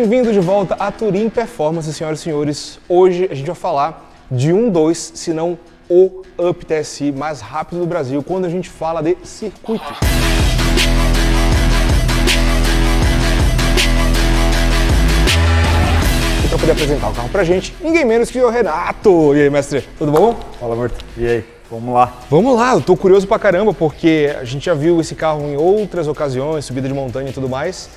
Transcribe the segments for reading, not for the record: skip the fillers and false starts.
bem-vindo de volta a Touring Performance, senhoras e senhores. Hoje a gente vai falar de dos, se não o Up TSI mais rápido do Brasil, quando a gente fala de circuito. E para poder apresentar o carro pra gente, ninguém menos que o Renato. E aí, mestre, tudo bom? Fala, Morto. E aí? Vamos lá. Vamos lá, eu tô curioso pra caramba, porque a gente já viu esse carro em outras ocasiões, subida de montanha e tudo mais.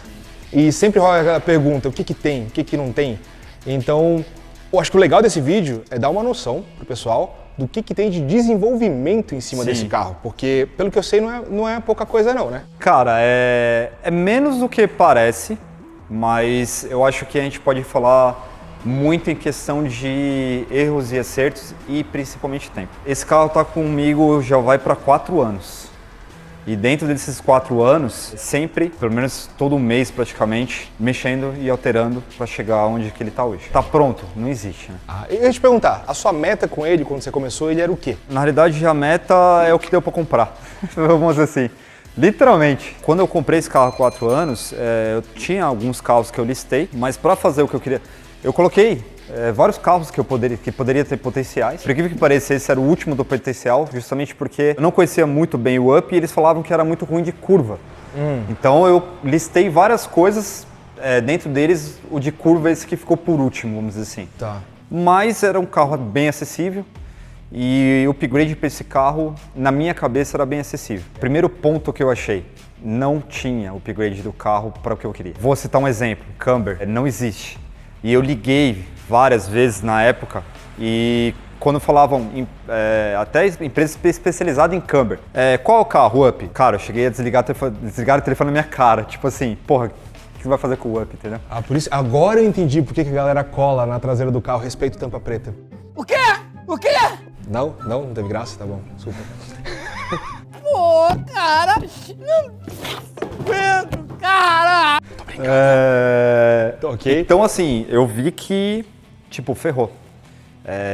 E sempre rola aquela pergunta, o que tem, o que não tem? Então, eu acho que o legal desse vídeo é dar uma noção pro pessoal do que tem de desenvolvimento em cima desse carro. Porque, pelo que eu sei, não é pouca coisa não, né? Cara, é menos do que parece, mas eu acho que a gente pode falar muito em questão de erros e acertos e principalmente tempo. Esse carro tá comigo já vai para 4 anos. E dentro desses 4 anos, sempre, pelo menos todo mês praticamente, mexendo e alterando para chegar onde que ele tá hoje. Tá pronto? Não existe, né? Eu ia te perguntar, a sua meta com ele, quando você começou, ele era o quê? Na realidade, a meta é o que deu para comprar, vamos dizer assim. Literalmente. Quando eu comprei esse carro há 4 anos, eu tinha alguns carros que eu listei, mas para fazer o que eu queria, eu coloquei vários carros que poderia ter potenciais. Por incrível que pareça, esse era o último do potencial, justamente porque eu não conhecia muito bem o Up e eles falavam que era muito ruim de curva. Então eu listei várias coisas, dentro deles o de curva esse que ficou por último, vamos dizer assim. Tá. Mas era um carro bem acessível e o upgrade para esse carro, na minha cabeça, era bem acessível. Primeiro ponto que eu achei, não tinha o upgrade do carro para o que eu queria. Vou citar um exemplo, Camber, não existe. E eu liguei várias vezes na época e quando falavam, até empresas especializadas em Camber, qual é o carro, Up? Cara, eu cheguei a desligar o telefone na minha cara, tipo assim, porra, o que você vai fazer com o Up, entendeu? Ah, por isso, agora eu entendi por que a galera cola na traseira do carro respeito tampa preta. O quê? O quê? Não teve graça? Tá bom, super. Pô, cara, não aguento, cara! Tô brincando. Ok. Então assim, eu vi que, tipo, ferrou.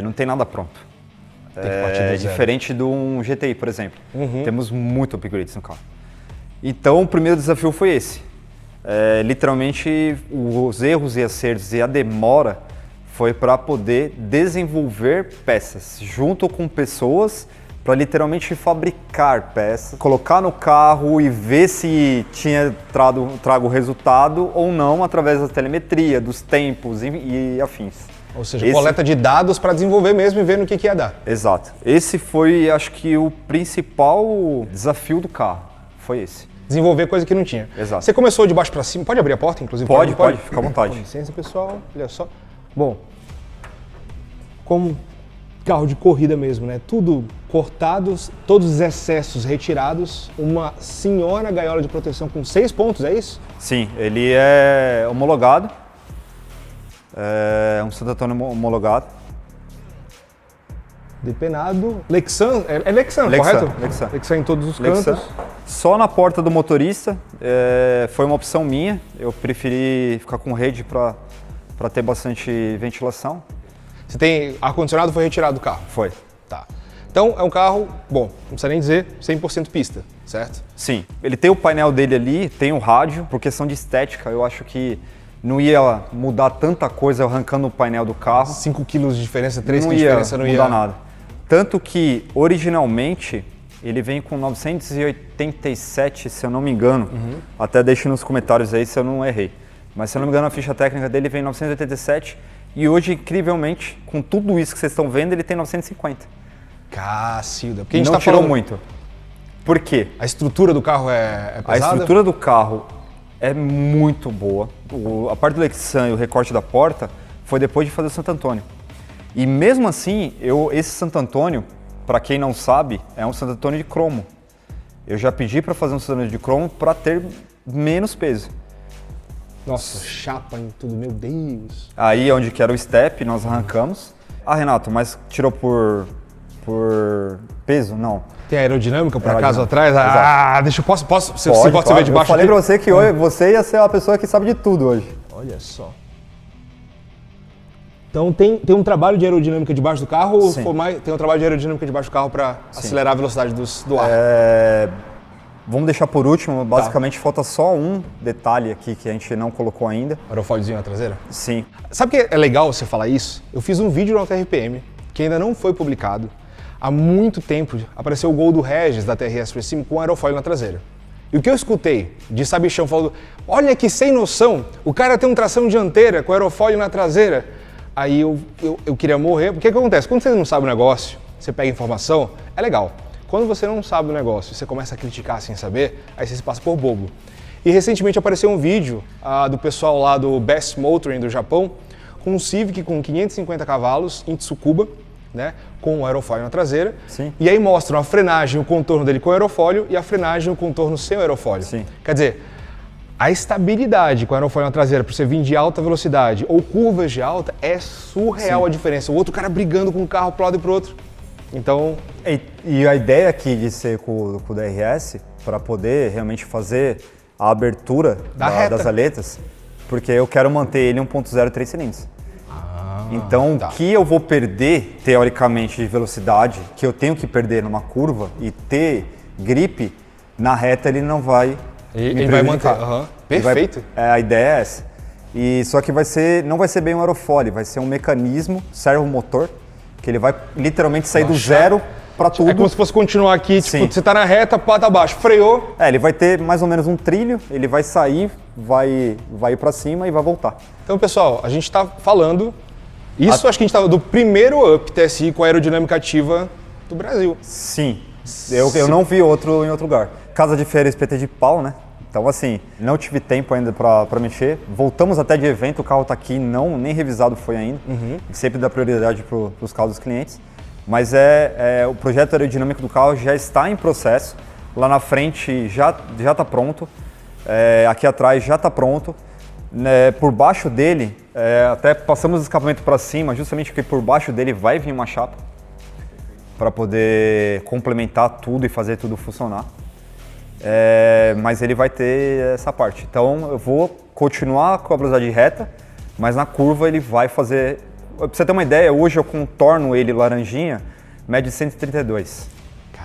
Não tem nada pronto. Tem que partir do zero. Diferente de um GTI, por exemplo. Temos muito upgrades no carro. Então o primeiro desafio foi esse. Literalmente, os erros e acertos e a demora foi para poder desenvolver peças junto com pessoas para literalmente fabricar peças, colocar no carro e ver se tinha trago resultado ou não através da telemetria, dos tempos e afins. Ou seja, coleta de dados para desenvolver mesmo e ver no que ia dar. Exato. Esse foi, acho que, o principal desafio do carro. Foi esse. Desenvolver coisa que não tinha. Exato. Você começou de baixo para cima. Pode abrir a porta, inclusive? Pode, fica à vontade. Com licença, pessoal. Olha só. Bom, como carro de corrida mesmo, né? Tudo cortados, todos os excessos retirados, uma senhora gaiola de proteção com 6 pontos, é isso? Sim, ele é homologado. É um Santo Antônio homologado. Depenado. Lexan, é Lexan, correto? Lexan. Lexan em todos os Lexan. cantos. Só na porta do motorista, foi uma opção minha. Eu preferi ficar com rede para ter bastante ventilação. Você tem ar-condicionado, foi retirado do carro? Foi. Tá. Então é um carro, bom, não precisa nem dizer, 100% pista, certo? Sim. Ele tem o painel dele ali, tem o rádio. Por questão de estética, eu acho que não ia mudar tanta coisa arrancando o painel do carro. 5 quilos de diferença, 3 quilos de Não diferença, não ia ia mudar nada. Tanto que, originalmente, ele vem com 987, se eu não me engano. Até deixe nos comentários aí se eu não errei. Mas se eu não me engano, a ficha técnica dele vem em 987 e hoje, incrivelmente, com tudo isso que vocês estão vendo, ele tem 950. Cacilda. Porque a gente não tá tirou falando... muito. Por quê? A estrutura do carro é pesada? A estrutura do carro é muito boa. A parte do Lexan e o recorte da porta foi depois de fazer o Santo Antônio. E mesmo assim, esse Santo Antônio, para quem não sabe, é um Santo Antônio de cromo. Eu já pedi para fazer um Santo Antônio de cromo para ter menos peso. Nossa, chapa em tudo, meu Deus. Aí onde que era o step, nós arrancamos. Ah, Renato, mas tirou por peso? Não. Tem aerodinâmica por Aerodinâmica. acaso atrás? Exato. Ah, deixa eu posso Pode, você ver de baixo Eu falei aqui? pra você que hoje você ia ser a pessoa que sabe de tudo hoje. Olha só. Então tem um trabalho de aerodinâmica debaixo do carro ou Sim. tem um trabalho de aerodinâmica debaixo do carro para acelerar a velocidade do ar? Vamos deixar por último, basicamente falta só um detalhe aqui que a gente não colocou ainda. Aerofóliozinho na traseira? Sim. Sabe que é legal você falar isso? Eu fiz um vídeo no AutoRPM, que ainda não foi publicado. Há muito tempo apareceu o gol do Regis da TRS Racing com aerofólio na traseira. E o que eu escutei de sabichão falando, olha que sem noção, o cara tem um tração dianteira com aerofólio na traseira. Aí eu queria morrer, porque o que acontece? Quando você não sabe o negócio, você pega informação, é legal. Quando você não sabe o negócio, você começa a criticar sem saber, aí você se passa por bobo. E recentemente apareceu um vídeo do pessoal lá do Best Motoring do Japão, com um Civic com 550 cavalos em Tsukuba, né, com o aerofólio na traseira. Sim. E aí mostram a frenagem, o contorno dele com aerofólio e a frenagem e o contorno sem aerofólio. Sim. Quer dizer, a estabilidade com o aerofólio na traseira para você vir de alta velocidade ou curvas de alta é surreal. Sim. A diferença. O outro cara brigando com o carro para um lado e para o outro. Então... E a ideia aqui de ser com o DRS, para poder realmente fazer a abertura das aletas, porque eu quero manter ele 1.0 3 cilindros. Então, o que eu vou perder, teoricamente, de velocidade, que eu tenho que perder numa curva e ter gripe, na reta ele não vai Ele vai manter. Perfeito. A ideia é essa. Só que não vai ser bem um aerofólio, vai ser um mecanismo, servomotor, que ele vai literalmente sair do zero para tudo. É como se fosse continuar aqui, tipo, você tá na reta, pata abaixo, freou. Ele vai ter mais ou menos um trilho, ele vai sair, vai ir para cima e vai voltar. Então, pessoal, a gente tá falando... Isso acho que a gente tava do primeiro Up TSI com aerodinâmica ativa do Brasil. Sim. Eu não vi outro em outro lugar. Casa de feira PT de pau, né? Então, assim, não tive tempo ainda para mexer. Voltamos até de evento, o carro tá aqui, nem revisado foi ainda. Sempre dá prioridade para os carros dos clientes. Mas o projeto aerodinâmico do carro já está em processo. Lá na frente já está pronto. Aqui atrás já está pronto. Por baixo dele, até passamos o escapamento para cima, justamente porque por baixo dele vai vir uma chapa para poder complementar tudo e fazer tudo funcionar. Mas ele vai ter essa parte. Então eu vou continuar com a velocidade reta, mas na curva ele vai fazer... Pra você ter uma ideia, hoje eu contorno ele laranjinha, média de 132.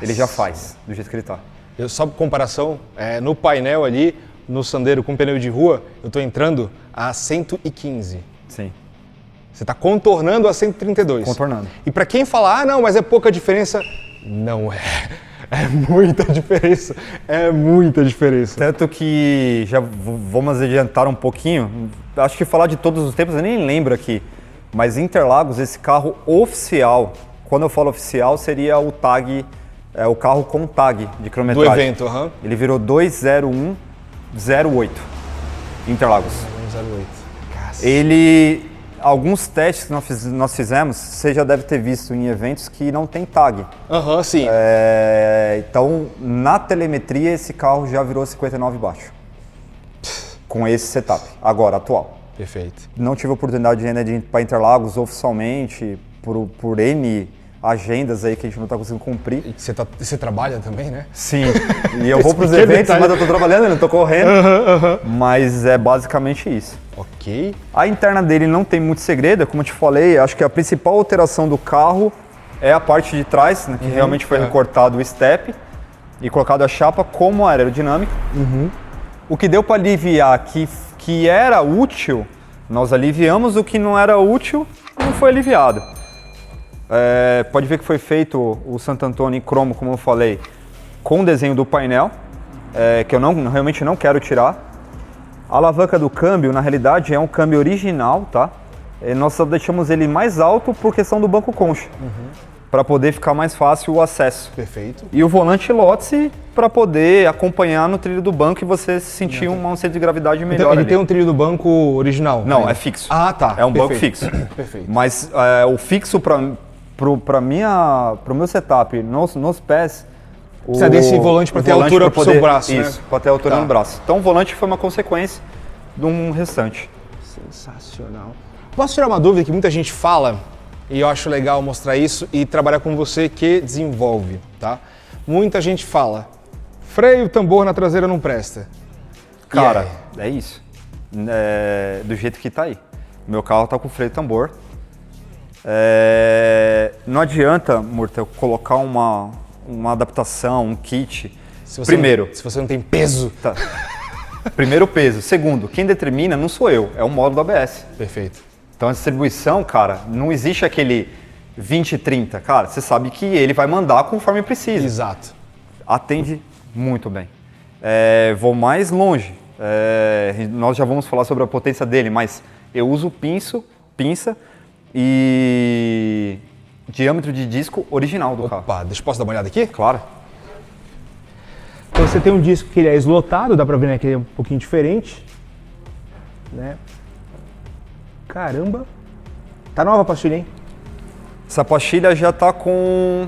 Ele já faz, do jeito que ele tá. Só por comparação, no painel ali, no Sandero com pneu de rua, eu tô entrando a 115. Sim. Você tá contornando a 132. Contornando. E para quem fala, não, mas é pouca diferença, não é. É muita diferença. É muita diferença. Tanto que, já vamos adiantar um pouquinho, acho que falar de todos os tempos eu nem lembro aqui, mas Interlagos, esse carro oficial, quando eu falo oficial, seria o tag, o carro com tag de quilometragem. Do evento, Ele virou 20108 Interlagos. 20108. Alguns testes que nós fizemos, você já deve ter visto em eventos que não tem tag. Sim. Então, na telemetria, esse carro já virou 59 baixo. Com esse setup, agora, atual. Perfeito. Não tive a oportunidade ainda de ir para Interlagos oficialmente, por N agendas aí que a gente não está conseguindo cumprir. E você trabalha também, né? Sim, e eu vou para os eventos, mas eu estou trabalhando, eu não estou correndo. Mas é basicamente isso. Ok. A interna dele não tem muito segredo, como eu te falei, acho que a principal alteração do carro é a parte de trás, né, que realmente foi recortado o step e colocado a chapa como aerodinâmica. O que deu para aliviar que era útil, nós aliviamos, o que não era útil não foi aliviado. Pode ver que foi feito o Santo Antônio em cromo, como eu falei, com o desenho do painel, que eu realmente não quero tirar. A alavanca do câmbio, na realidade, é um câmbio original, tá? Nós só deixamos ele mais alto por questão do banco concha, para poder ficar mais fácil o acesso. Perfeito. E o volante Lotse para poder acompanhar no trilho do banco e você sentir um centro de gravidade melhor. Então, ele ali. tem um trilho do banco original? Não, é fixo. Ah, tá. É um banco fixo. Perfeito. Mas o fixo pro meu setup nos pés. Precisa desse volante para ter altura pro seu braço, né? Isso, para ter altura no braço. Então o volante foi uma consequência de um restante. Sensacional. Posso tirar uma dúvida que muita gente fala, e eu acho legal mostrar isso e trabalhar com você que desenvolve, tá? Muita gente fala, freio, tambor na traseira não presta. Cara, é isso. Do jeito que tá aí. Meu carro tá com freio e tambor. Não adianta, Murta, eu colocar uma adaptação, um kit Primeiro. Se você não tem peso. Tá. Primeiro, peso. Segundo, quem determina não sou eu, é o módulo do ABS. Perfeito. Então a distribuição, cara, não existe aquele 20-30. Cara, você sabe que ele vai mandar conforme precisa. Exato. Atende muito bem. Vou mais longe. Nós já vamos falar sobre a potência dele, mas eu uso pinça e diâmetro de disco original do carro. Opa, posso dar uma olhada aqui? Claro. Então você tem um disco que ele é eslotado, dá pra ver, né, que ele é um pouquinho diferente, né? Caramba. Tá nova a pastilha, hein? Essa pastilha já tá com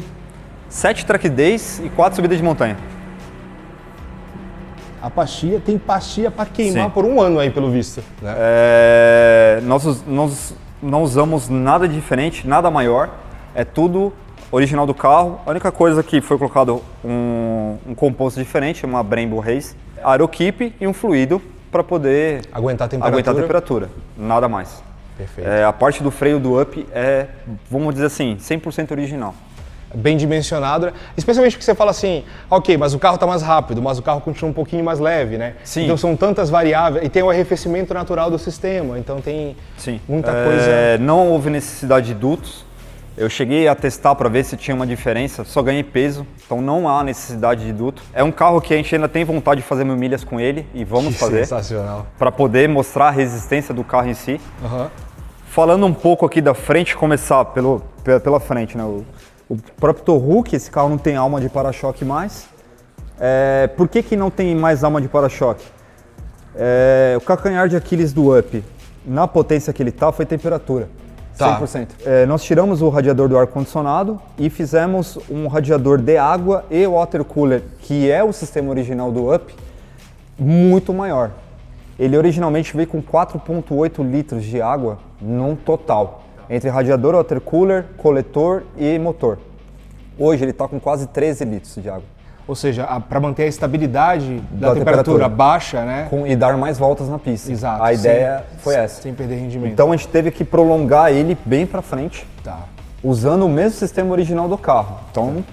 7 track days e 4 subidas de montanha. A pastilha tem pastilha pra queimar Sim. por um ano aí, pelo visto, né? Nós não usamos nada diferente, nada maior. É tudo original do carro. A única coisa que foi colocado um composto diferente, uma Brembo Race, Aerokeep e um fluido para poder Aguentar a aguentar a temperatura. Nada mais. Perfeito. A parte do freio do Up é, vamos dizer assim, 100% original. Bem dimensionado, né? Especialmente porque você fala assim, ok, mas o carro tá mais rápido, mas o carro continua um pouquinho mais leve, né? Sim. Então são tantas variáveis, e tem o arrefecimento natural do sistema, então tem muita coisa. Não houve necessidade de dutos. Eu cheguei a testar para ver se tinha uma diferença, só ganhei peso, então não há necessidade de duto. É um carro que a gente ainda tem vontade de fazer 1000 milhas com ele, e vamos fazer. Sensacional. Para poder mostrar a resistência do carro em si. Uhum. Falando um pouco aqui da frente, começar pela frente, né? O próprio Touhouque, esse carro não tem alma de para-choque mais. Por que não tem mais alma de para-choque? O calcanhar de Aquiles do Up, na potência que ele tá, foi temperatura. Tá. 100%. Nós tiramos o radiador do ar-condicionado e fizemos um radiador de água e water cooler, que é o sistema original do Up, muito maior. Ele originalmente veio com 4,8 litros de água num total, entre radiador, water cooler, coletor e motor. Hoje ele está com quase 13 litros de água. Ou seja, para manter a estabilidade da temperatura baixa, né? E dar mais voltas na pista. Exato. A ideia foi essa. Sem perder rendimento. Então a gente teve que prolongar ele bem para frente, Tá. usando o mesmo sistema original do carro. Então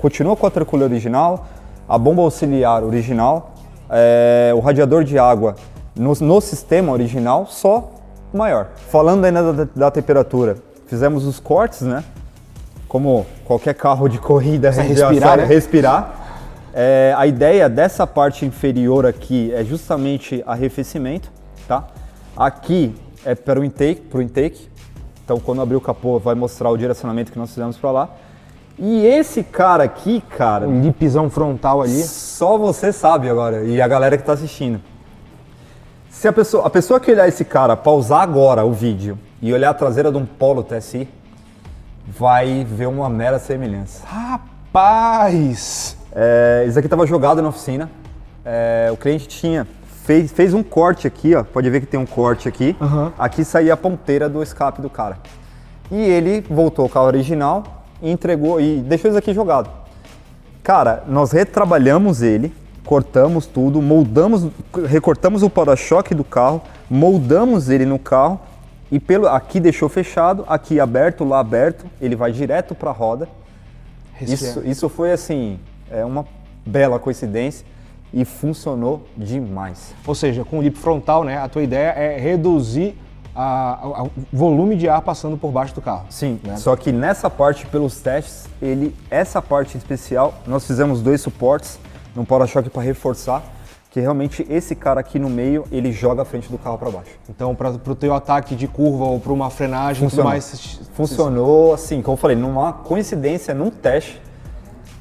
continua com a water cooler original, a bomba auxiliar original, o radiador de água no sistema original, só maior. Falando ainda da temperatura, fizemos os cortes, né? Como qualquer carro de corrida, respirar. A ideia dessa parte inferior aqui é justamente arrefecimento, tá? Aqui é para o intake. Então, quando abrir o capô, vai mostrar o direcionamento que nós fizemos para lá. E esse cara aqui, cara, Um lipzão frontal ali. só você sabe agora, e a galera que está assistindo. Se a pessoa que olhar esse cara, pausar agora o vídeo e olhar a traseira de um Polo TSI, vai ver uma mera semelhança. Rapaz! Isso aqui estava jogado na oficina. O cliente fez um corte aqui, ó. Pode ver que tem um corte aqui. Uhum. Aqui saía a ponteira do escape do cara. E ele voltou ao carro original e entregou e deixou isso aqui jogado. Cara, nós retrabalhamos ele, cortamos tudo, recortamos o para-choque do carro, moldamos ele no carro e aqui deixou fechado, aqui aberto, lá aberto, ele vai direto para a roda. Isso foi assim, uma bela coincidência e funcionou demais. Ou seja, com o lip frontal, né, a tua ideia é reduzir o volume de ar passando por baixo do carro. Sim, né? Só que nessa parte, pelos testes, essa parte em especial, nós fizemos 2 suportes no para-choque para reforçar, que realmente esse cara aqui no meio, ele joga a frente do carro para baixo. Então, para o teu ataque de curva ou para uma frenagem e tudo mais... Funcionou assim, como eu falei, numa coincidência, num teste,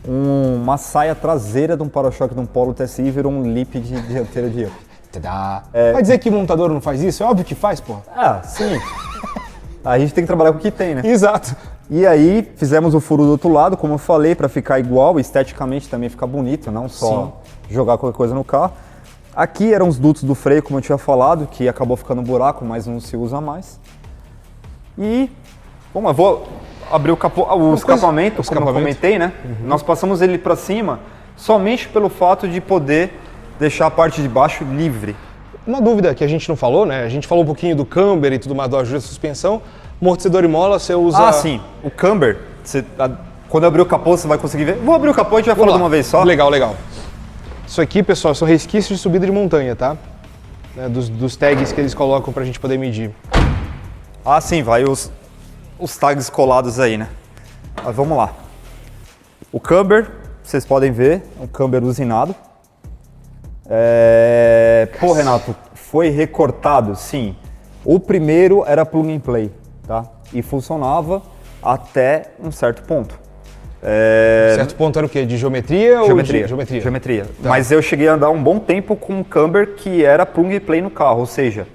uma saia traseira de um para-choque de um Polo TSI virou um lip de dianteira de Up. Vai dizer que montador não faz isso? É óbvio que faz, pô. Sim. A gente tem que trabalhar com o que tem, né? Exato. E aí fizemos o furo do outro lado, como eu falei, para ficar igual, esteticamente também ficar bonito, não só jogar qualquer coisa no carro. Aqui eram os dutos do freio, como eu tinha falado, que acabou ficando um buraco, mas não se usa mais. E, bom, eu vou abrir o escapamento, como eu comentei, né? Uhum. Nós passamos ele para cima somente pelo fato de poder deixar a parte de baixo livre. Uma dúvida que a gente não falou, né? A gente falou um pouquinho do camber e tudo mais, do ajuste de suspensão. Amortecedor e mola, você usa... Sim. O camber, Quando eu abrir o capô, você vai conseguir ver. Vou abrir o capô e a gente vai falar de uma vez só. Legal, legal. Isso aqui, pessoal, são resquícios de subida de montanha, tá? Dos tags que eles colocam pra gente poder medir. Ah, sim, vai os tags colados aí, né? Mas vamos lá. O camber, vocês podem ver, é um camber usinado. Pô, Renato, foi recortado? Sim. O primeiro era plug and play, tá? E funcionava até um certo ponto. Certo ponto era o quê? De geometria ou de geometria? Geometria. Tá. Mas eu cheguei a andar um bom tempo com um camber que era plug and play no carro, ou seja,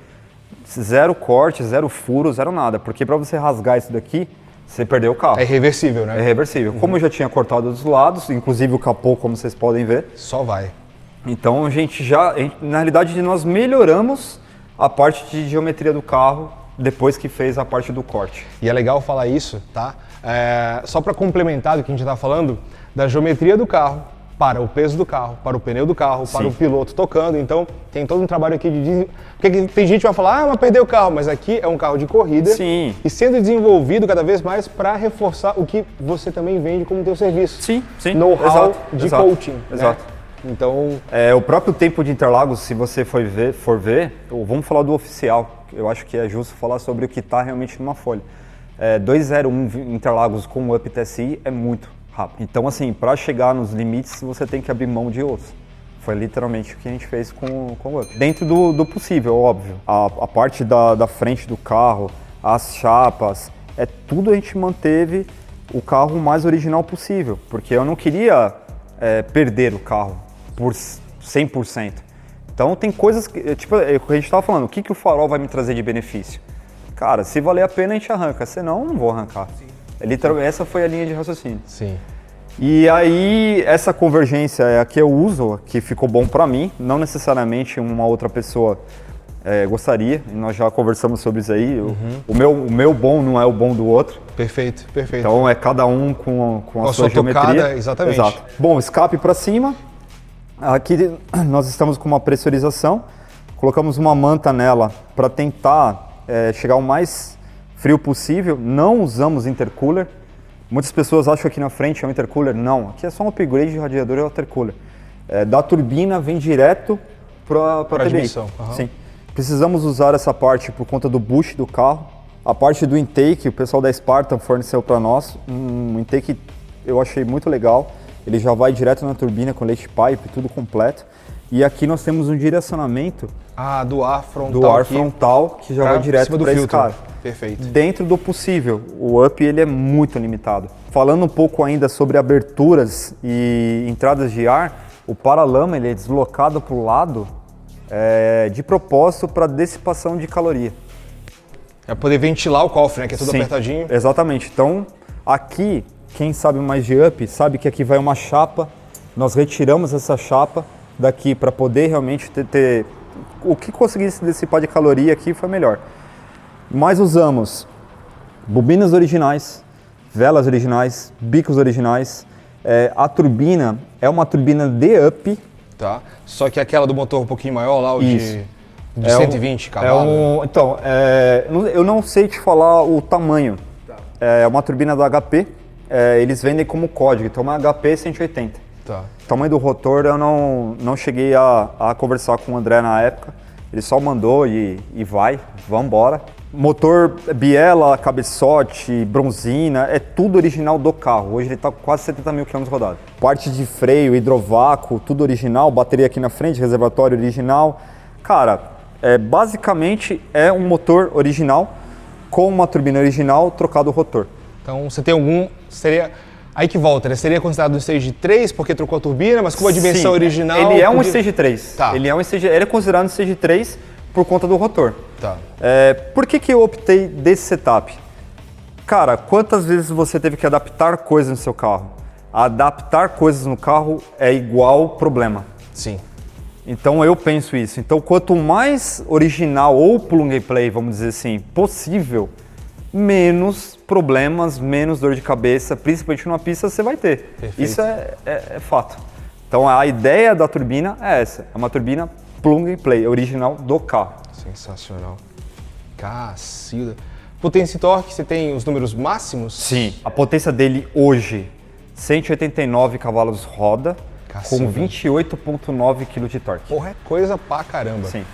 zero corte, zero furo, zero nada. Porque para você rasgar isso daqui, você perdeu o carro. É irreversível, né? É reversível. Como eu já tinha cortado dos lados, inclusive o capô, como vocês podem ver. Só vai. Então na realidade, nós melhoramos a parte de geometria do carro depois que fez a parte do corte. E é legal falar isso, tá? Só para complementar do que a gente está falando, da geometria do carro, para o peso do carro, para o pneu do carro, para o piloto tocando. Então, tem todo um trabalho aqui de... Porque tem gente que vai falar, mas perdeu o carro. Mas aqui é um carro de corrida. Sim. E sendo desenvolvido cada vez mais para reforçar o que você também vende como teu serviço. Sim, sim. Know-how de coaching. Exato. Né? Então... o próprio tempo de Interlagos, se você for ver, vamos falar do oficial. Eu acho que é justo falar sobre o que está realmente numa folha. 201 Interlagos com o Up TSI é muito rápido. Então, assim, para chegar nos limites, você tem que abrir mão de outros. Foi literalmente o que a gente fez com o Up. Dentro do possível, óbvio. A parte da frente do carro, as chapas, tudo a gente manteve o carro mais original possível. Porque eu não queria perder o carro por 100%. Então tem coisas que, tipo, a gente estava falando, o que o farol vai me trazer de benefício? Cara, se valer a pena a gente arranca, senão não vou arrancar. Literalmente, essa foi a linha de raciocínio. Sim. E aí, essa convergência é a que eu uso, que ficou bom para mim, não necessariamente uma outra pessoa gostaria, e nós já conversamos sobre isso aí. O meu bom não é o bom do outro. Perfeito, perfeito. Então é cada um com a sua geometria. Tocada, exatamente. Exato. Bom, escape para cima. Aqui nós estamos com uma pressurização, colocamos uma manta nela para tentar chegar o mais frio possível, não usamos intercooler. Muitas pessoas acham que aqui na frente é um intercooler, não, aqui é só um upgrade de radiador e intercooler. Da turbina vem direto para a TBI. Admissão. Uhum. Sim. Precisamos usar essa parte por conta do bush do carro. A parte do intake, o pessoal da Spartan forneceu para nós, um intake eu achei muito legal. Ele já vai direto na turbina com leite pipe, tudo completo. E aqui nós temos um direcionamento do ar frontal. Do ar frontal, que já vai direto para esse cara. Perfeito. Dentro do possível. O Up ele é muito limitado. Falando um pouco ainda sobre aberturas e entradas de ar, o paralama ele é deslocado para o lado de propósito para dissipação de caloria. É poder ventilar o cofre, né? Que é tudo apertadinho. Exatamente. Então, aqui, quem sabe mais de Up, sabe que aqui vai uma chapa. Nós retiramos essa chapa daqui para poder realmente ter o que conseguisse dissipar de caloria aqui foi melhor. Mas usamos bobinas originais, velas originais, bicos originais. A turbina é uma turbina de Up. Tá. Só que aquela do motor um pouquinho maior lá, o de 120 cavalos. Eu não sei te falar o tamanho. Tá. É uma turbina da HP. Eles vendem como código, então é uma HP 180. Tá. O tamanho do rotor eu não cheguei a conversar com o André na época. Ele só mandou e vamos embora. Motor biela, cabeçote, bronzina, é tudo original do carro. Hoje ele está com quase 70 mil km rodados. Parte de freio, hidrovácuo, tudo original, bateria aqui na frente, reservatório original. Cara, basicamente é um motor original com uma turbina original trocado o rotor. Então você tem algum... Aí que volta, né? Seria considerado um Stage 3 porque trocou a turbina, mas com a dimensão original... Ele é um Stage 3. Tá. Ele é considerado um Stage 3 por conta do rotor. Tá. Por que eu optei desse setup? Cara, quantas vezes você teve que adaptar coisas no seu carro? Adaptar coisas no carro é igual problema. Sim. Então eu penso isso. Então quanto mais original ou plug and play, vamos dizer assim, possível, menos problemas, menos dor de cabeça, principalmente numa pista, você vai ter. Perfeito. Isso é fato. Então a ideia da turbina é essa, é uma turbina plug and play, original do carro. Sensacional. Cacilda. Potência e torque, você tem os números máximos? Sim. A potência dele hoje 189 cavalos roda, Cacilda. com 28,9 kg de torque. Porra, é coisa pra caramba. Sim.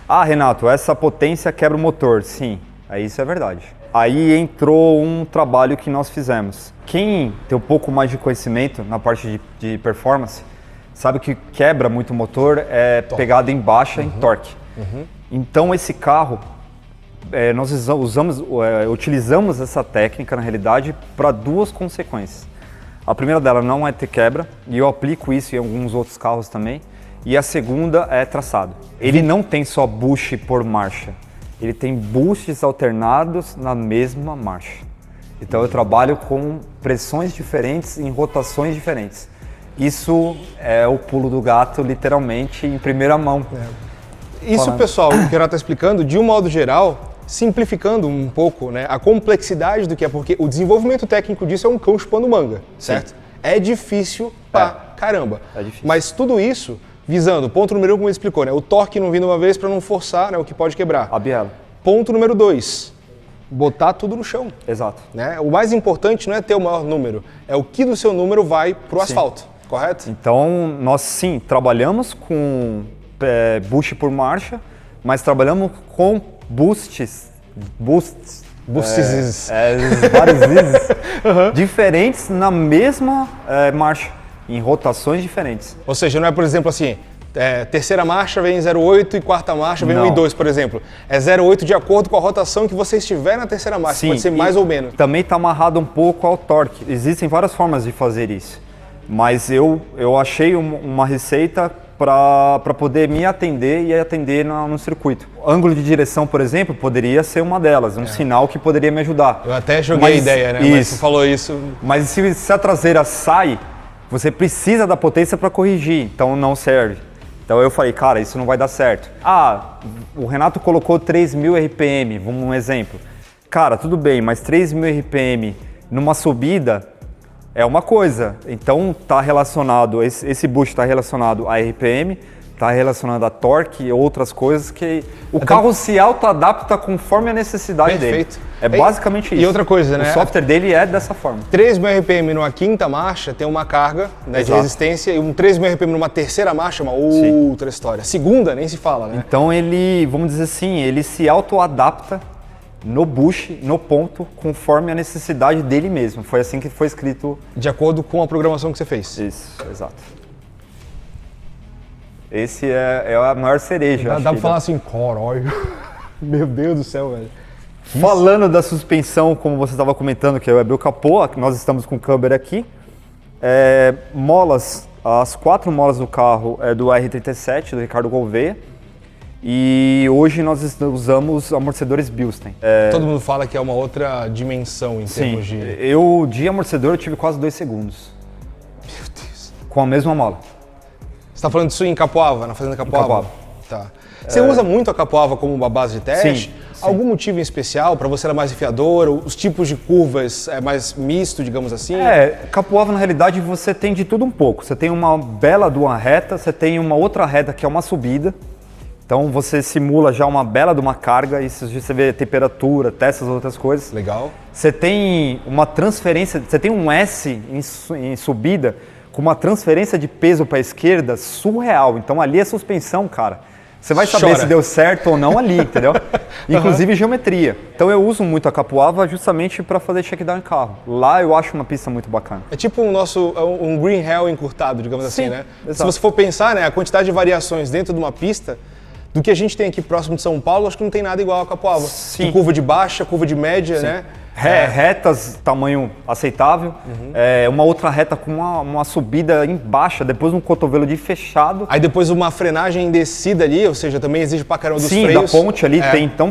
Ah, Renato, essa potência quebra o motor. Sim, isso é verdade. Aí entrou um trabalho que nós fizemos. Quem tem um pouco mais de conhecimento na parte de performance, sabe que quebra muito o motor é pegada em baixa em torque. Então esse carro, nós utilizamos essa técnica na realidade para duas consequências. A primeira dela não é ter quebra, e eu aplico isso em alguns outros carros também. E a segunda é traçado. Ele não tem só bush por marcha, ele tem bushes alternados na mesma marcha. Então eu trabalho com pressões diferentes em rotações diferentes. Isso é o pulo do gato, literalmente, em primeira mão. Isso, pessoal, o que o Renato está explicando, de um modo geral, simplificando um pouco, né, a complexidade do que é, porque o desenvolvimento técnico disso é um cão chupando manga, certo? É difícil pra caramba. É difícil. Mas tudo isso visando, ponto número 1, como ele explicou, né, o torque não vindo uma vez para não forçar, né, o que pode quebrar. A biela. Ponto número 2, botar tudo no chão. Exato. Né? O mais importante não é ter o maior número, é o que do seu número vai pro asfalto, correto? Então, nós sim, trabalhamos com bush por marcha, mas trabalhamos com boosts vários vezes diferentes na mesma marcha, em rotações diferentes. Ou seja, não é, por exemplo, assim, terceira marcha vem 0,8 e quarta marcha vem 1,2, por exemplo. É 0,8 de acordo com a rotação que você estiver na terceira marcha, Sim, pode ser mais ou menos. Também está amarrado um pouco ao torque. Existem várias formas de fazer isso, mas eu achei uma receita para poder me atender e atender no circuito. O ângulo de direção, por exemplo, poderia ser uma delas, um sinal que poderia me ajudar. Eu até joguei a ideia, né? Mas você falou isso. Mas se a traseira sai, você precisa da potência para corrigir, então não serve. Então eu falei, cara, isso não vai dar certo. Ah, o Renato colocou 3.000 RPM, vamos um exemplo. Cara, tudo bem, mas 3.000 RPM numa subida é uma coisa. Então está relacionado, esse boost está relacionado a RPM, está relacionado a torque e outras coisas que o carro se auto-adapta conforme a necessidade dele. É basicamente isso. E outra coisa, né? O software dele é dessa forma. 3.000 RPM numa quinta marcha tem uma carga, né, de resistência, e um 3.000 RPM numa terceira marcha é uma outra história. Segunda nem se fala, né? Então ele, vamos dizer assim, ele se auto-adapta no bush, no ponto, conforme a necessidade dele mesmo. Foi assim que foi escrito. De acordo com a programação que você fez. Isso, exato. Esse é a maior cereja. Dá pra falar assim, caralho. Meu Deus do céu, velho. Falando da suspensão, como você estava comentando, que é o capô, que nós estamos com o câmera aqui. Molas, as 4 molas do carro é do R37, do Ricardo Gouveia. E hoje nós usamos amortecedores Bilstein. Todo mundo fala que é uma outra dimensão em termos de... De amortecedor eu tive quase 2 segundos. Meu Deus. Com a mesma mola. Você tá falando disso em Capoava, na fazenda Capoava? Em Capoava. Tá. Você usa muito a Capoava como uma base de teste? Sim. Algum motivo em especial? Para você ela é mais enfiadora? Os tipos de curvas é mais misto, digamos assim? Capoava na realidade você tem de tudo um pouco. Você tem uma bela de uma reta, você tem uma outra reta que é uma subida. Então você simula já uma bela de uma carga, isso você vê temperatura, testa as outras coisas. Legal. Você tem uma transferência, você tem um S em subida com uma transferência de peso para a esquerda surreal. Então ali é suspensão, cara. Você vai saber se deu certo ou não ali, entendeu? Inclusive geometria. Então eu uso muito a Capoava justamente para fazer check-down em carro. Lá eu acho uma pista muito bacana. É tipo um green hell encurtado, digamos assim, né? Exato. Se você for pensar, né, a quantidade de variações dentro de uma pista, do que a gente tem aqui próximo de São Paulo, acho que não tem nada igual a Capoava. Sim. Curva de baixa, curva de média, né? Retas, tamanho aceitável. Uma outra reta com uma subida em baixa, depois um cotovelo de fechado. Aí depois uma frenagem em descida ali, ou seja, também exige pra caramba dos freios. Da ponte ali tem. Então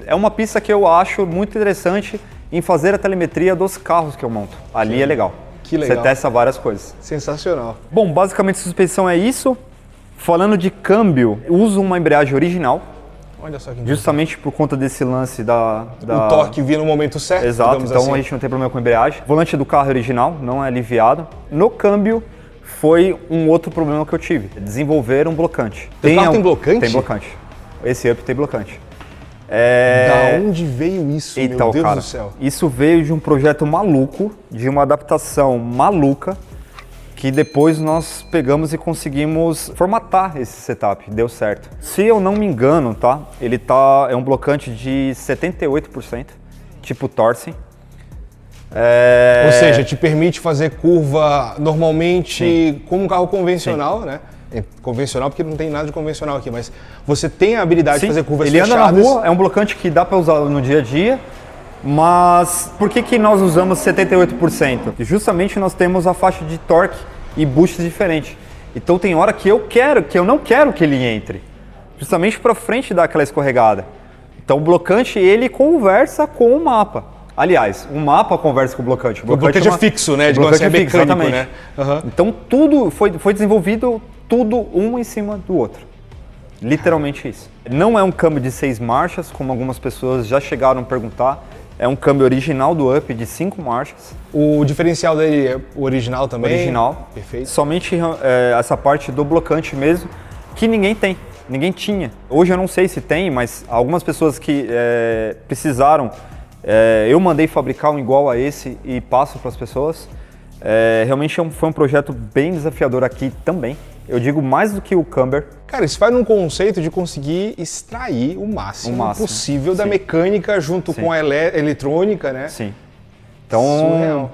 é uma pista que eu acho muito interessante em fazer a telemetria dos carros que eu monto. Ali é legal. Que legal. Você testa várias coisas. Sensacional. Bom, basicamente suspensão é isso. Falando de câmbio, eu uso uma embreagem original. Olha só que justamente por conta desse lance o torque vir no momento certo. Exato, então assim. A gente não tem problema com a embreagem. O volante do carro é original, não é aliviado. No câmbio foi um outro problema que eu tive, desenvolver um blocante. O carro tem blocante? Tem blocante. Esse up tem blocante. Da onde veio isso, Então, meu Deus cara, do céu? isso veio de um projeto maluco, de uma adaptação maluca, que depois nós pegamos e conseguimos formatar esse setup, deu certo. Se eu não me engano, tá? É um blocante de 78%, tipo Torsen. Ou seja, te permite fazer curva normalmente como um carro convencional, né? É convencional porque não tem nada de convencional aqui, mas você tem a habilidade de fazer curvas ele fechadas. anda na rua, é um blocante que dá para usar no dia a dia, mas por que nós usamos 78%? Justamente nós temos a faixa de torque e boost diferente. Então tem hora que eu não quero que ele entre, justamente para frente dar aquela escorregada. Então o blocante ele conversa com o mapa. Aliás, o mapa conversa com o blocante. O blocante é fixo, né? O blocante é mecânico, fixo, exatamente. né? Uhum. Então tudo foi desenvolvido, tudo um em cima do outro. Literalmente isso. Não é um câmbio de 6 marchas, como algumas pessoas já chegaram a perguntar. É um câmbio original do Up de 5 marchas. O diferencial dele é o original também? Original. Perfeito. Somente essa parte do blocante mesmo, que ninguém tem. Ninguém tinha. Hoje eu não sei se tem, mas algumas pessoas que precisaram, eu mandei fabricar um igual a esse e passo para as pessoas. Realmente foi um projeto bem desafiador aqui também. Eu digo mais do que o Camber. Cara, isso vai num conceito de conseguir extrair o máximo possível da mecânica junto com a eletrônica, né? Sim. Então,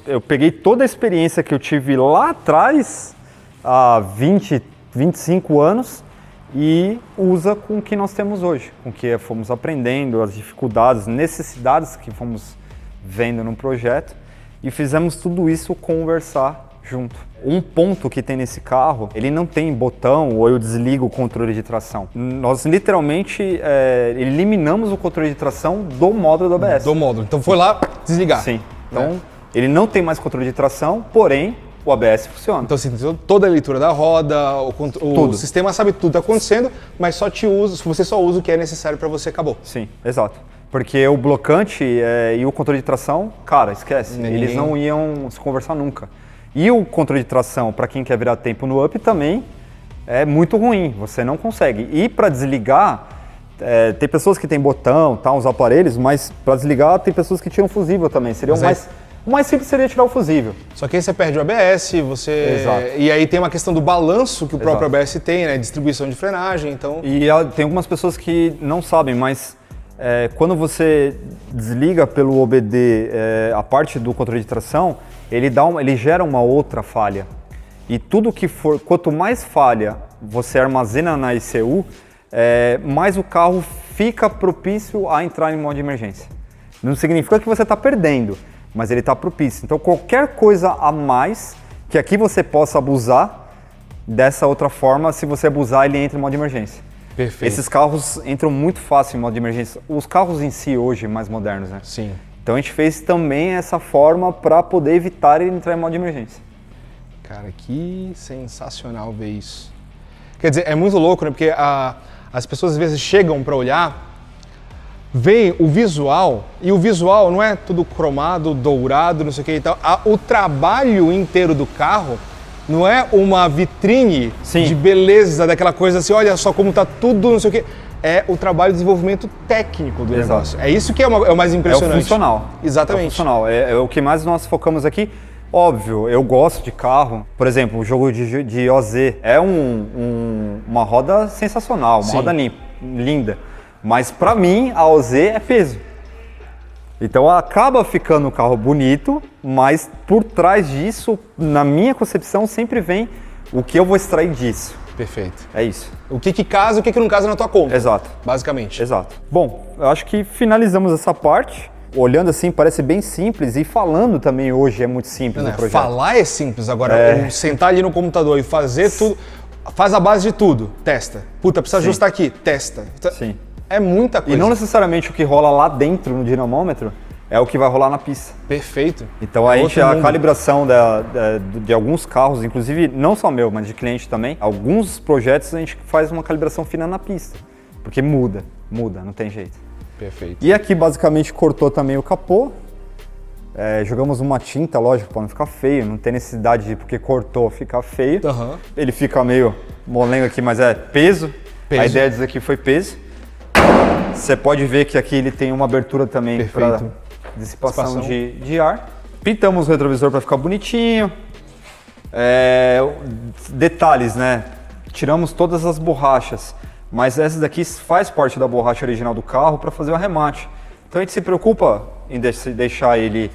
eu peguei toda a experiência que eu tive lá atrás, há 20, 25 anos, e usa com o que nós temos hoje, com o que fomos aprendendo, as dificuldades, necessidades que fomos vendo no projeto, e fizemos tudo isso conversar junto. Um ponto que tem nesse carro, ele não tem botão ou eu desligo o controle de tração. Nós literalmente eliminamos o controle de tração do módulo do ABS. Do módulo. Então foi lá desligar. Sim. Então ele não tem mais controle de tração, porém o ABS funciona. Então assim, toda a leitura da roda, o sistema sabe tudo que está acontecendo, mas você só usa o que é necessário para você, acabou. Sim, exato. Porque o blocante e o controle de tração, cara, esquece. Eles não iam se conversar nunca. E o controle de tração, para quem quer virar tempo no Up, também é muito ruim, você não consegue. E para desligar, tem pessoas que têm botão, os aparelhos, mas para desligar tem pessoas que tiram fusível também. Seria o mais simples seria tirar o fusível. Só que aí você perde o ABS, Exato. E aí tem uma questão do balanço que o próprio ABS tem, né? Distribuição de frenagem, então... E tem algumas pessoas que não sabem, mas quando você desliga pelo OBD a parte do controle de tração, ele gera uma outra falha. E tudo que for, quanto mais falha você armazena na ECU, mais o carro fica propício a entrar em modo de emergência. Não significa que você está perdendo, mas ele está propício. Então qualquer coisa a mais que aqui você possa abusar, dessa outra forma, se você abusar, ele entra em modo de emergência. Perfeito. Esses carros entram muito fácil em modo de emergência. Os carros em si hoje, mais modernos, né? Sim. Então a gente fez também essa forma para poder evitar ele entrar em modo de emergência. Cara, que sensacional ver isso. Quer dizer, é muito louco, né? Porque as pessoas às vezes chegam para olhar, veem o visual, e o visual não é tudo cromado, dourado, não sei o que e tal. O trabalho inteiro do carro não é uma vitrine de beleza, daquela coisa assim, olha só como tá tudo, não sei o que. É o trabalho de desenvolvimento técnico do negócio. É isso que é o mais impressionante. É o funcional. Exatamente. É o funcional. É o que mais nós focamos aqui. Óbvio, eu gosto de carro. Por exemplo, o jogo de OZ é uma roda sensacional, uma roda linda. Mas para mim, a OZ é peso. Então acaba ficando um carro bonito, mas por trás disso, na minha concepção, sempre vem o que eu vou extrair disso. Perfeito. É isso. O que casa e o que não casa na tua conta. Exato. Basicamente. Exato. Bom, eu acho que finalizamos essa parte. Olhando assim, parece bem simples e falando também hoje é muito simples o projeto. Falar é simples, agora sentar ali no computador e fazer tudo, faz a base de tudo, testa. Puta, precisa ajustar aqui, testa. Sim. É muita coisa. E não necessariamente o que rola lá dentro no dinamômetro é o que vai rolar na pista. Perfeito. Então a calibração de alguns carros, inclusive não só meu, mas de cliente também, alguns projetos a gente faz uma calibração fina na pista, porque muda, não tem jeito. Perfeito. E aqui basicamente cortou também o capô, jogamos uma tinta, lógico, para não ficar feio, não tem necessidade de, porque cortou, ficar feio. Uhum. Ele fica meio molengo aqui, mas é peso. A ideia disso aqui foi peso. Você pode ver que aqui ele tem uma abertura também para Perfeito. dissipação de ar. Pintamos o retrovisor para ficar bonitinho. Detalhes, né? Tiramos todas as borrachas, mas essa daqui faz parte da borracha original do carro para fazer o arremate. Então a gente se preocupa em deixar ele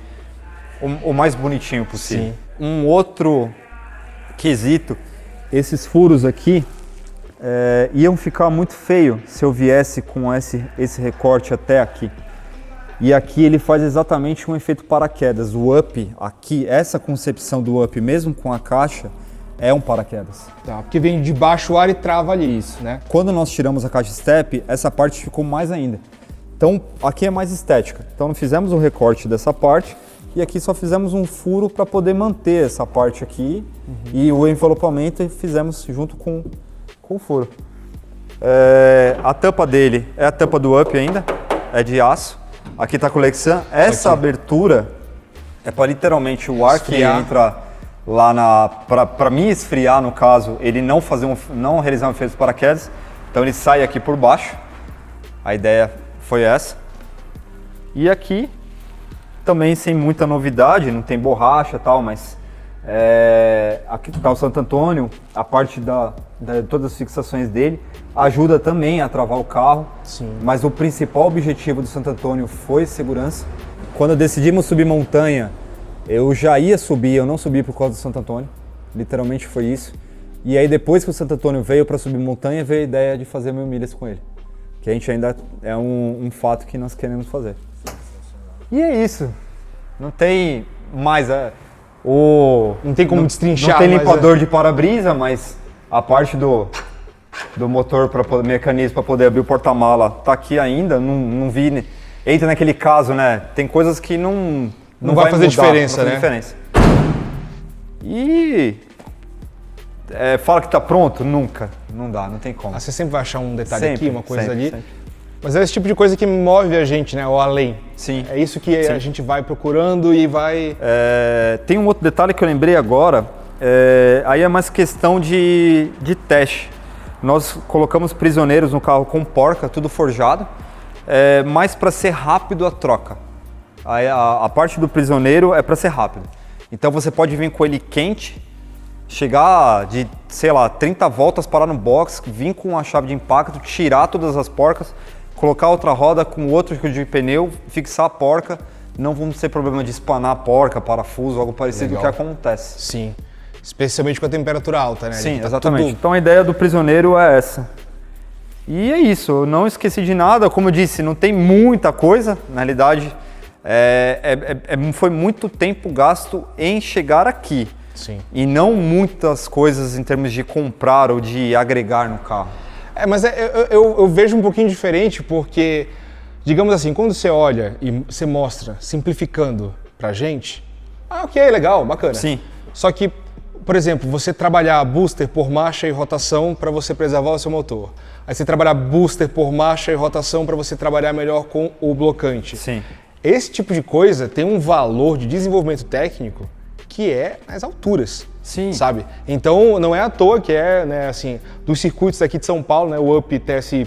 o mais bonitinho possível. Sim. Um outro quesito, esses furos aqui iam ficar muito feio se eu viesse com esse recorte até aqui. E aqui ele faz exatamente um efeito paraquedas. O up aqui, essa concepção do up, mesmo com a caixa, é um paraquedas. Tá, porque vem de baixo o ar e trava ali, isso, né? Quando nós tiramos a caixa step, essa parte ficou mais ainda. Então aqui é mais estética. Então nós fizemos o recorte dessa parte e aqui só fizemos um furo para poder manter essa parte aqui e o envelopamento fizemos junto com o furo. A tampa dele é a tampa do up ainda, é de aço. Aqui está com o Lexan. Essa abertura é para literalmente o ar Esfriar. que entra lá para mim esfriar, no caso, ele não realizar um efeito de paraquedas. Então ele sai aqui por baixo. A ideia foi essa. E aqui também sem muita novidade, não tem borracha e tal, mas aqui está o Santo Antônio, a parte de todas as fixações dele ajuda também a travar o carro. Sim. Mas o principal objetivo do Santo Antônio foi segurança. Quando decidimos subir montanha, eu já ia subir, eu não subi por causa do Santo Antônio, literalmente foi isso. E aí depois que o Santo Antônio veio para subir montanha, veio a ideia de fazer 1000 milhas com ele. Que a gente ainda é um fato que nós queremos fazer. E é isso. Não tem mais Não tem como destrinchar. Não tem mas limpador de para-brisa, mas a parte do motor, mecanismo para poder abrir o porta-mala tá aqui ainda, não vi. Entra naquele caso, né? Tem coisas que não vai fazer mudar, diferença, não vai fazer né? diferença. E fala que tá pronto? Nunca. Não dá, não tem como. Você sempre vai achar um detalhe Sempre, aqui, uma coisa sempre, ali. sempre. Mas é esse tipo de coisa que move a gente, né? Ou além. Sim. É isso que a gente vai procurando e vai... Tem um outro detalhe que eu lembrei agora, aí é mais questão de teste. Nós colocamos prisioneiros no carro com porca, tudo forjado, mas para ser rápido a troca. Aí a parte do prisioneiro é para ser rápido. Então você pode vir com ele quente, chegar de, sei lá, 30 voltas, parar no box, vir com a chave de impacto, tirar todas as porcas, colocar outra roda com outro de pneu, fixar a porca, não vamos ter problema de espanar a porca, parafuso, algo parecido Legal. que acontece. Sim. Especialmente com a temperatura alta, né? Sim, Tá exatamente. tudo- Então a ideia do prisioneiro é essa. E é isso, eu não esqueci de nada, como eu disse, não tem muita coisa, na realidade foi muito tempo gasto em chegar aqui. Sim. E não muitas coisas em termos de comprar ou de agregar no carro. Mas eu vejo um pouquinho diferente porque, digamos assim, quando você olha e você mostra, simplificando pra gente, ok, legal, bacana. Sim. Só que, por exemplo, você trabalhar booster por marcha e rotação para você preservar o seu motor. Aí você trabalhar booster por marcha e rotação para você trabalhar melhor com o blocante. Sim. Esse tipo de coisa tem um valor de desenvolvimento técnico que é nas alturas. Sim. Sabe? Então não é à toa que né, assim, dos circuitos aqui de São Paulo, né, o Up TS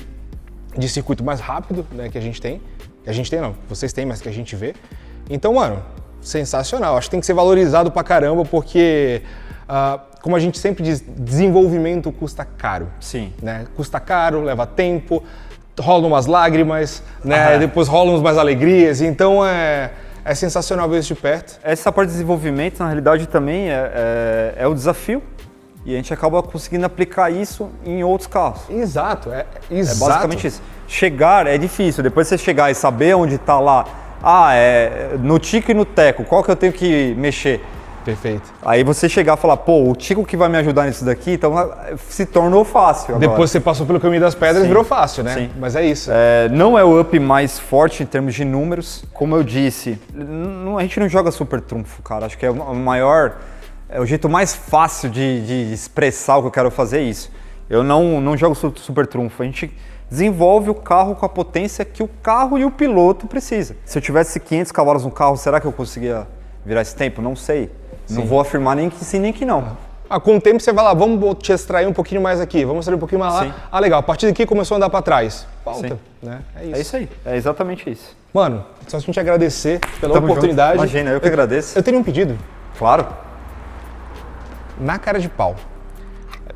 de circuito mais rápido, né, que a gente tem. Que a gente tem não, vocês têm, mas que a gente vê. Então, mano, sensacional. Acho que tem que ser valorizado pra caramba porque, como a gente sempre diz, desenvolvimento custa caro. Sim. Né? Custa caro, leva tempo, rolam umas lágrimas, né? Depois rolam umas alegrias. Então é sensacional ver isso de perto. Essa parte de desenvolvimento, na realidade, também é o desafio. E a gente acaba conseguindo aplicar isso em outros carros. Exato, É basicamente isso. Chegar é difícil. Depois você chegar e saber onde está lá, no Tico e no Teco, qual que eu tenho que mexer? Perfeito. Aí você chegar e falar, pô, o Tico que vai me ajudar nisso daqui, então se tornou fácil agora. Depois você passou pelo caminho das pedras, Sim. virou fácil, né? Sim. Mas é isso. Não é o up mais forte em termos de números. Como eu disse, a gente não joga super trunfo, cara. Acho que é o maior, o jeito mais fácil de expressar o que eu quero fazer é isso. Eu não jogo super trunfo. A gente desenvolve o carro com a potência que o carro e o piloto precisam. Se eu tivesse 500 cavalos no carro, será que eu conseguia virar esse tempo? Não sei. Não vou afirmar nem que sim, nem que não. Com o tempo você vai lá, vamos te extrair um pouquinho mais aqui, vamos extrair um pouquinho mais lá. Sim. Legal, a partir daqui começou a andar para trás. Volta, Sim. né? É isso aí, é exatamente isso. Mano, só a gente agradecer pela Tamo oportunidade. junto. Imagina, eu que agradeço. Eu teria um pedido. Claro. Na cara de pau.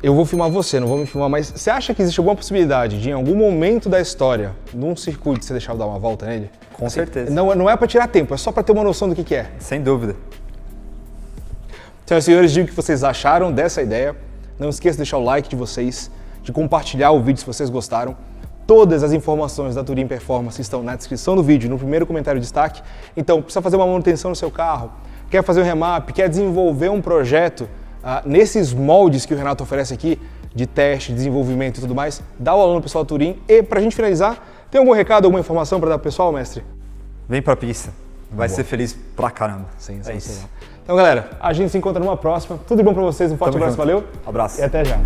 Eu vou filmar você, não vou me filmar, mas você acha que existe alguma possibilidade de, em algum momento da história, num circuito, você deixar eu dar uma volta nele? Com certeza. Não é pra tirar tempo, é só pra ter uma noção do que é. Sem dúvida. Senhoras e senhores, digo o que vocês acharam dessa ideia. Não esqueça de deixar o like de vocês, de compartilhar o vídeo se vocês gostaram. Todas as informações da Turim Performance estão na descrição do vídeo, no primeiro comentário de destaque. Então, precisa fazer uma manutenção no seu carro, quer fazer um remap, quer desenvolver um projeto nesses moldes que o Renato oferece aqui, de teste, desenvolvimento e tudo mais, dá o aluno pessoal da Turim. E pra gente finalizar, tem algum recado, alguma informação para dar pro pessoal, mestre? Vem pra pista. Vai ser feliz pra caramba. Sensacional. É isso. Então, galera, a gente se encontra numa próxima. Tudo de bom pra vocês, um forte Tamo abraço, junto. valeu. Abraço. E até já.